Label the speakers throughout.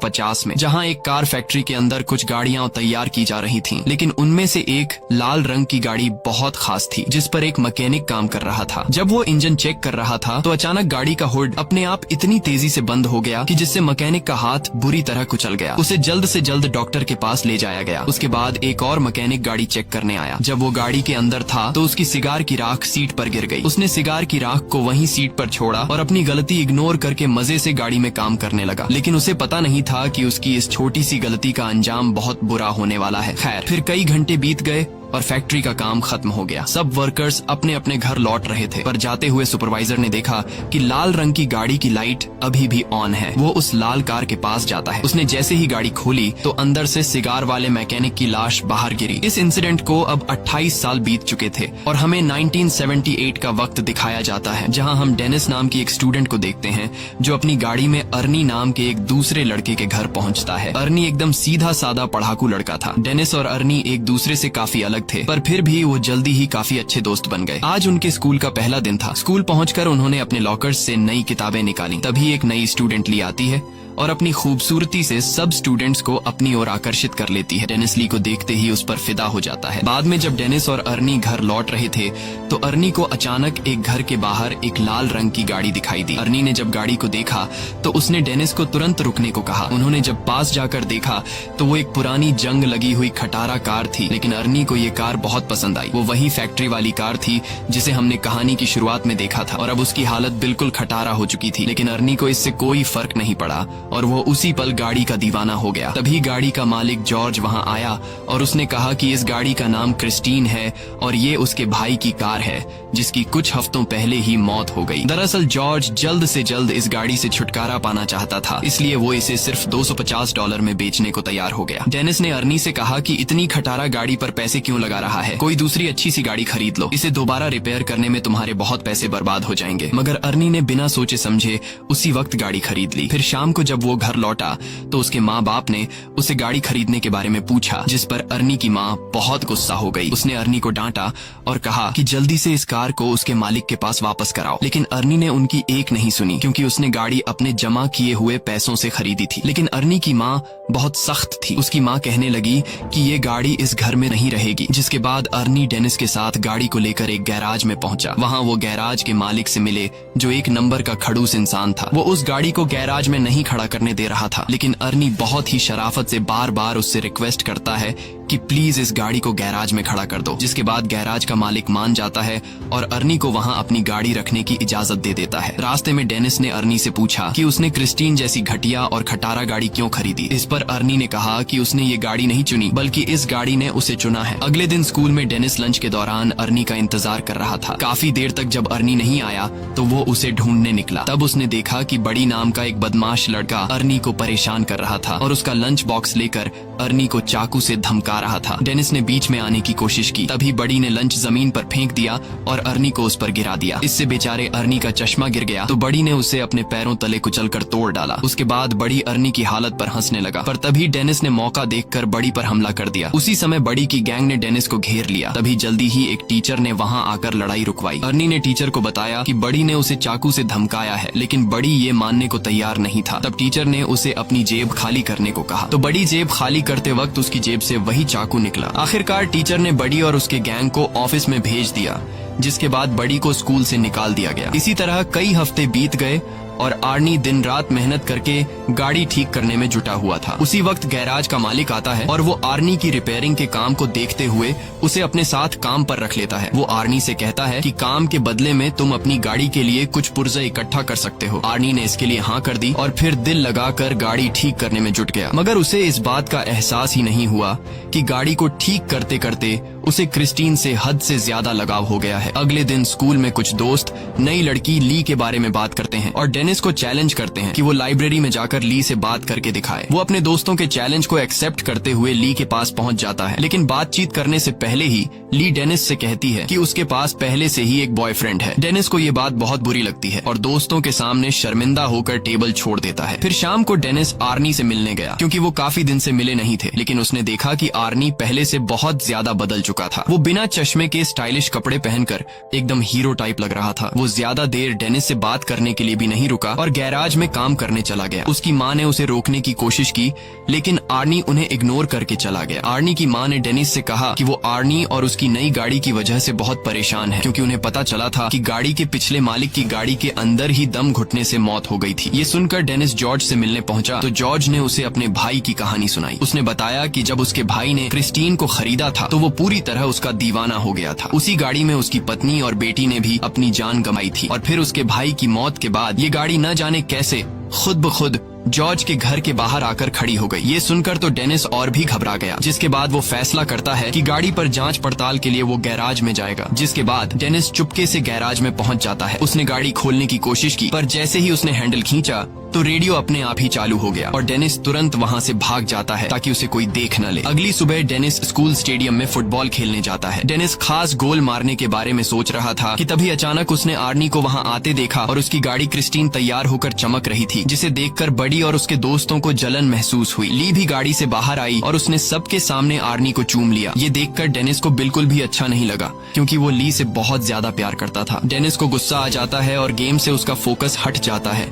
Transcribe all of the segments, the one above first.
Speaker 1: 1950 में, जहां एक कार फैक्ट्री के अंदर कुछ गाड़ियां तैयार की जा रही थीं। लेकिन उनमें से एक लाल रंग की गाड़ी बहुत खास थी, जिस पर एक मैकेनिक काम कर रहा था। जब वो इंजन चेक कर रहा था तो अचानक गाड़ी का हुड अपने आप इतनी तेजी से बंद हो गया कि जिससे मैकेनिक का हाथ बुरी तरह कुचल गया। उसे जल्द से जल्द डॉक्टर के पास ले जाया गया। उसके बाद एक और मैकेनिक गाड़ी चेक करने आया। जब वो गाड़ी के अंदर था तो उसकी सिगार की राख सीट पर गिर गई। उसने सिगार की राख को वहीं सीट पर छोड़ा और अपनी गलती इग्नोर करके मजे से गाड़ी में काम करने लगा। लेकिन उसे पता नहीं था कि उसकी इस छोटी सी गलती का अंजाम बहुत बुरा होने वाला है। खैर, फिर कई घंटे बीत गए और फैक्ट्री का काम खत्म हो गया। सब वर्कर्स अपने अपने घर लौट रहे थे, पर जाते हुए सुपरवाइजर ने देखा कि लाल रंग की गाड़ी की लाइट अभी भी ऑन है। वो उस लाल कार के पास जाता है। उसने जैसे ही गाड़ी खोली तो अंदर से सिगार वाले मैकेनिक की लाश बाहर गिरी। इस इंसिडेंट को अब 28 साल बीत चुके थे और हमें 1978 का वक्त दिखाया जाता है, जहां हम डेनिस नाम की एक स्टूडेंट को देखते हैं जो अपनी गाड़ी में अर्नी नाम के एक दूसरे लड़के के घर पहुंचता है। अर्नी एकदम सीधा साधा पढ़ाकू लड़का था। डेनिस और अर्नी एक दूसरे से काफी अलग थे, पर फिर भी वो जल्दी ही काफी अच्छे दोस्त बन गए। आज उनके स्कूल का पहला दिन था। स्कूल पहुंचकर उन्होंने अपने लॉकर्स से नई किताबें निकाली। तभी एक नई स्टूडेंट ली आती है और अपनी खूबसूरती से सब स्टूडेंट्स को अपनी ओर आकर्षित कर लेती है। डेनिस ली को देखते ही उस पर फिदा हो जाता है। बाद में जब डेनिस और अर्नी घर लौट रहे थे तो अर्नी को अचानक एक घर के बाहर एक लाल रंग की गाड़ी दिखाई दी। अर्नी ने जब गाड़ी को देखा तो उसने डेनिस को तुरंत रुकने को कहा। उन्होंने जब पास जाकर देखा तो वो एक पुरानी जंग लगी हुई खटारा कार थी, लेकिन अर्नी को ये कार बहुत पसंद आई। वो वही फैक्ट्री वाली कार थी जिसे हमने कहानी की शुरुआत में देखा था और अब उसकी हालत बिल्कुल खटारा हो चुकी थी। लेकिन अर्नी को इससे कोई फर्क नहीं पड़ा और वो उसी पल गाड़ी का दीवाना हो गया। तभी गाड़ी का मालिक जॉर्ज वहां आया और उसने कहा कि इस गाड़ी का नाम क्रिस्टीन है और ये उसके भाई की कार है जिसकी कुछ हफ्तों पहले ही मौत हो गई। दरअसल जॉर्ज जल्द से जल्द इस गाड़ी से छुटकारा पाना चाहता था, इसलिए वो इसे सिर्फ $250 में बेचने को तैयार हो गया। डेनिस ने अर्नी से कहा कि इतनी खटारा गाड़ी पर पैसे क्यों लगा रहा है, कोई दूसरी अच्छी सी गाड़ी खरीद लो। इसे दोबारा रिपेयर करने में तुम्हारे बहुत पैसे बर्बाद हो जाएंगे। मगर अर्नी ने बिना सोचे समझे उसी वक्त गाड़ी खरीद ली। फिर शाम को जब वो घर लौटा तो उसके माँ बाप ने उसे गाड़ी खरीदने के बारे में पूछा, जिस पर अर्नी की माँ बहुत गुस्सा हो गई। उसने अर्नी को डांटा और कहा कि जल्दी से इस कार को उसके मालिक के पास वापस कराओ। लेकिन अर्नी ने उनकी एक नहीं सुनी, क्योंकि उसने गाड़ी अपने जमा किए हुए पैसों से खरीदी थी। लेकिन अर्नी की माँ बहुत सख्त थी। उसकी माँ कहने लगी कि ये गाड़ी इस घर में नहीं रहेगी। जिसके बाद अर्नी डेनिस के साथ गाड़ी को लेकर एक गैराज में पहुंचा। वहां वो गैराज के मालिक से मिले जो एक नंबर का खड़ूस इंसान था। वो उस गाड़ी को गैराज में नहीं खड़ा करने दे रहा था, लेकिन अर्नी बहुत ही शराफत से बार बार उससे रिक्वेस्ट करता है कि प्लीज इस गाड़ी को गैराज में खड़ा कर दो। जिसके बाद गैराज का मालिक मान जाता है और अर्नी को वहां अपनी गाड़ी रखने की इजाजत दे देता है। रास्ते में डेनिस ने अर्नी से पूछा कि उसने क्रिस्टीन जैसी घटिया और खटारा गाड़ी क्यों खरीदी। इस पर अर्नी ने कहा कि उसने ये गाड़ी नहीं चुनी, बल्कि इस गाड़ी ने उसे चुना है। अगले दिन स्कूल में डेनिस लंच के दौरान अर्नी का इंतजार कर रहा था। काफी देर तक जब अर्नी नहीं आया तो वो उसे ढूंढने निकला। तब उसने देखा कि बड़ी नाम का एक बदमाश लड़का अर्नी को परेशान कर रहा था और उसका लंच बॉक्स लेकर अर्नी को चाकू से धमका रहा था। डेनिस ने बीच में आने की कोशिश की, तभी बड़ी ने लंच जमीन पर फेंक दिया और अर्नी को उस पर गिरा दिया। इससे बेचारे अर्नी का चश्मा गिर गया तो बड़ी ने उसे अपने पैरों तले कुचलकर तोड़ डाला। उसके बाद बड़ी अर्नी की हालत पर हंसने लगा, पर तभी डेनिस ने मौका देखकर बड़ी पर हमला कर दिया। उसी समय बड़ी की गैंग ने डेनिस को घेर लिया। तभी जल्दी ही एक टीचर ने वहां आकर लड़ाई रुकवाई। अर्नी ने टीचर को बताया कि बड़ी ने उसे चाकू से धमकाया है, लेकिन बड़ी ये मानने को तैयार नहीं था। तब टीचर ने उसे अपनी जेब खाली करने को कहा तो बड़ी जेब खाली करते वक्त उसकी जेब से वही चाकू निकला। आखिरकार टीचर ने बड़ी और उसके गैंग को ऑफिस में भेज दिया, जिसके बाद बड़ी को स्कूल से निकाल दिया गया। इसी तरह कई हफ्ते बीत गए और आर्नी दिन रात मेहनत करके गाड़ी ठीक करने में जुटा हुआ था। उसी वक्त गैराज का मालिक आता है और वो आर्नी की रिपेयरिंग के काम को देखते हुए उसे अपने साथ काम पर रख लेता है। वो आर्नी से कहता है कि काम के बदले में तुम अपनी गाड़ी के लिए कुछ पुर्जे इकट्ठा कर सकते हो। आर्नी ने इसके लिए हाँ कर दी और फिर दिल लगाकर गाड़ी ठीक करने में जुट गया। मगर उसे इस बात का एहसास ही नहीं हुआ कि गाड़ी को ठीक करते करते उसे क्रिस्टीन से हद से ज्यादा लगाव हो गया है। अगले दिन स्कूल में कुछ दोस्त नई लड़की ली के बारे में बात करते हैं और डेनिस को चैलेंज करते हैं कि वो लाइब्रेरी में जाकर ली से बात करके दिखाए। वो अपने दोस्तों के चैलेंज को एक्सेप्ट करते हुए ली के पास पहुंच जाता है, लेकिन बातचीत करने से पहले ही ली डेनिस से कहती है कि उसके पास पहले से ही एक बॉयफ्रेंड है। डेनिस को ये बात बहुत बुरी लगती है और दोस्तों के सामने शर्मिंदा होकर टेबल छोड़ देता है। फिर शाम को डेनिस आर्नी से मिलने गया, क्योंकि वो काफी दिन से मिले नहीं थे, लेकिन उसने देखा कि आर्नी पहले से बहुत ज्यादा बदल चुका था। वो बिना चश्मे के स्टाइलिश कपड़े पहनकर एकदम हीरो टाइप लग रहा था। वो ज्यादा देर डेनिस से बात करने के लिए भी नहीं रुका और गैराज में काम करने चला गया। उसकी माँ ने उसे रोकने की कोशिश की, लेकिन आर्नी उन्हें इग्नोर करके चला गया। आर्नी की माँ ने डेनिस से कहा कि वो आर्नी और उसकी नई गाड़ी की वजह से बहुत परेशान है, क्योंकि उन्हें पता चला था कि गाड़ी के पिछले मालिक की गाड़ी के अंदर ही दम घुटने से मौत हो गई थी। ये सुनकर डेनिस जॉर्ज से मिलने पहुंचा तो जॉर्ज ने उसे अपने भाई की कहानी सुनाई। उसने बताया कि जब उसके भाई ने क्रिस्टीन को खरीदा था तो वो पूरी तरह उसका दीवाना हो गया था। उसी गाड़ी में उसकी पत्नी और बेटी ने भी अपनी जान गंवाई थी और फिर उसके भाई की मौत के बाद ये गाड़ी न जाने कैसे खुद ब खुद जॉर्ज के घर के बाहर आकर खड़ी हो गई। ये सुनकर तो डेनिस और भी घबरा गया, जिसके बाद वो फैसला करता है कि गाड़ी पर जांच पड़ताल के लिए वो गैराज में जाएगा। जिसके बाद डेनिस चुपके से गैराज में पहुंच जाता है। उसने गाड़ी खोलने की कोशिश की, पर जैसे ही उसने हैंडल खींचा तो रेडियो अपने आप ही चालू हो गया और डेनिस तुरंत वहां से भाग जाता है ताकि उसे कोई देख न ले। अगली सुबह डेनिस स्कूल स्टेडियम में फुटबॉल खेलने जाता है। डेनिस खास गोल मारने के बारे में सोच रहा था कि तभी अचानक उसने आर्नी को वहां आते देखा और उसकी गाड़ी क्रिस्टीन तैयार होकर चमक रही थी, जिसे देखकर बडी और उसके दोस्तों को जलन महसूस हुई। ली भी गाड़ी से बाहर आई और उसने सबके सामने आर्नी को चूम लिया। ये देखकर डेनिस को बिल्कुल भी अच्छा नहीं लगा, क्योंकि वो ली से बहुत ज्यादा प्यार करता था। डेनिस को गुस्सा आ जाता है और गेम से उसका फोकस हट जाता है।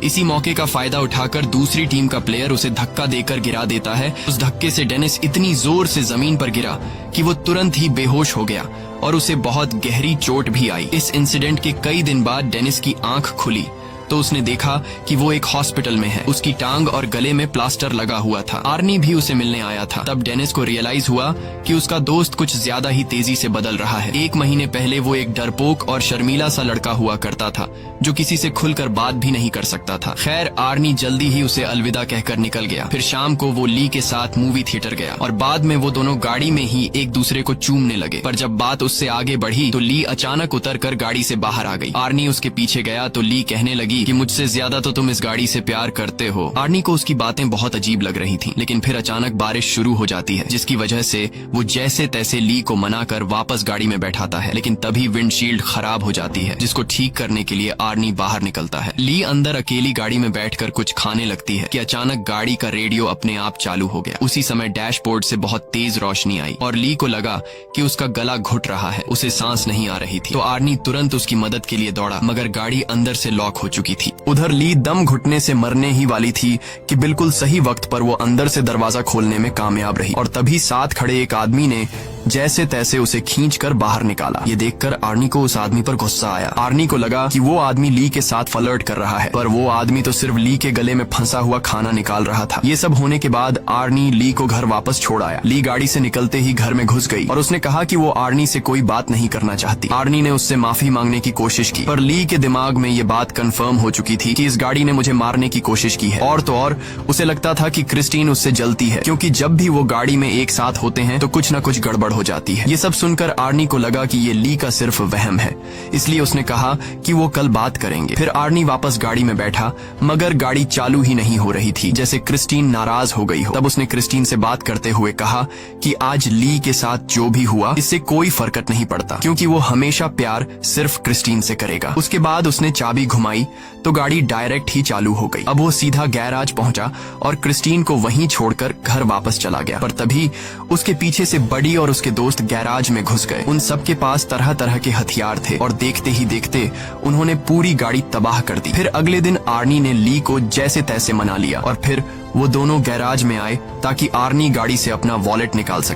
Speaker 1: इसी मौके का फायदा उठाकर दूसरी टीम का प्लेयर उसे धक्का देकर गिरा देता है। उस धक्के से डेनिस इतनी जोर से जमीन पर गिरा कि वो तुरंत ही बेहोश हो गया और उसे बहुत गहरी चोट भी आई। इस इंसिडेंट के कई दिन बाद डेनिस की आंख खुली तो उसने देखा कि वो एक हॉस्पिटल में है। उसकी टांग और गले में प्लास्टर लगा हुआ था। आर्नी भी उसे मिलने आया था। तब डेनिस को रियलाइज हुआ कि उसका दोस्त कुछ ज्यादा ही तेजी से बदल रहा है। 1 महीने पहले वो एक डरपोक और शर्मीला सा लड़का हुआ करता था, जो किसी से खुलकर बात भी नहीं कर सकता था। खैर, आर्नी जल्दी ही उसे अलविदा कहकर निकल गया। फिर शाम को वो ली के साथ मूवी थिएटर गया और बाद में वो दोनों गाड़ी में ही एक दूसरे को चूमने लगे। पर जब बात उससे आगे बढ़ी तो ली अचानक उतरकर गाड़ी से बाहर आ गई। आर्नी उसके पीछे गया तो ली कहने लगी कि मुझसे ज्यादा तो तुम इस गाड़ी से प्यार करते हो। आर्नी को उसकी बातें बहुत अजीब लग रही थी, लेकिन फिर अचानक बारिश शुरू हो जाती है, जिसकी वजह से वो जैसे तैसे ली को मनाकर वापस गाड़ी में बैठाता है। लेकिन तभी विंडशील्ड खराब हो जाती है, जिसको ठीक करने के लिए आर्नी बाहर निकलता है। ली अंदर अकेली गाड़ी में बैठकर कुछ खाने लगती है कि अचानक गाड़ी का रेडियो अपने आप चालू हो गया। उसी समय डैशबोर्ड से बहुत तेज रोशनी आई और ली को लगा कि उसका गला घुट रहा है, उसे सांस नहीं आ रही थी। तो आर्नी तुरंत उसकी मदद के लिए दौड़ा, मगर गाड़ी अंदर से लॉक हो चुकी थी। उधर ली दम घुटने से मरने ही वाली थी कि बिल्कुल सही वक्त पर वो अंदर से दरवाजा खोलने में कामयाब रही और तभी साथ खड़े एक आदमी ने जैसे तैसे उसे खींचकर बाहर निकाला। ये देखकर आर्नी को उस आदमी पर गुस्सा आया। आर्नी को लगा कि वो आदमी ली के साथ फ्लर्ट कर रहा है, पर वो आदमी तो सिर्फ ली के गले में फंसा हुआ खाना निकाल रहा था। ये सब होने के बाद आर्नी ली को घर वापस छोड़ आया। ली गाड़ी से निकलते ही घर में घुस गई और उसने कहा कि वो आर्नी से कोई बात नहीं करना चाहती। आर्नी ने उससे माफी मांगने की कोशिश की, पर ली के दिमाग में ये बात कंफर्म हो चुकी थी कि इस गाड़ी ने मुझे मारने की कोशिश की है। और तो और उसे लगता था कि क्रिस्टीन उससे जलती है, क्योंकि जब भी वो गाड़ी में एक साथ होते हैं तो कुछ न कुछ गड़बड़ हो जाती है। ये सब सुनकर आर्नी को लगा कि ये ली का सिर्फ वहम है, इसलिए उसने कहा कि वो कल बात करेंगे। फिर आर्नी वापस गाड़ी में बैठा, मगर गाड़ी चालू ही नहीं हो रही थी, जैसे क्रिस्टीन नाराज हो गई हो। तब उसने क्रिस्टीन से बात करते हुए कहा कि आज ली के साथ जो भी हुआ इससे कोई फर्क नहीं पड़ता, क्योंकि वो हमेशा प्यार सिर्फ क्रिस्टीन से करेगा। उसके बाद उसने चाबी घुमाई तो गाड़ी डायरेक्ट ही चालू हो गई। अब वो सीधा गैराज पहुंचा और क्रिस्टीन को वहीं छोड़कर घर वापस चला गया। पर तभी उसके पीछे से बडी और उसके दोस्त गैराज में घुस गए। उन सबके पास तरह तरह के हथियार थे और देखते ही देखते उन्होंने पूरी गाड़ी तबाह कर दी। फिर अगले दिन आर्नी ने ली को जैसे तैसे मना लिया और फिर वो दोनों गैराज में आए ताकि आर्नी गाड़ी से अपना वॉलेट निकाल सके।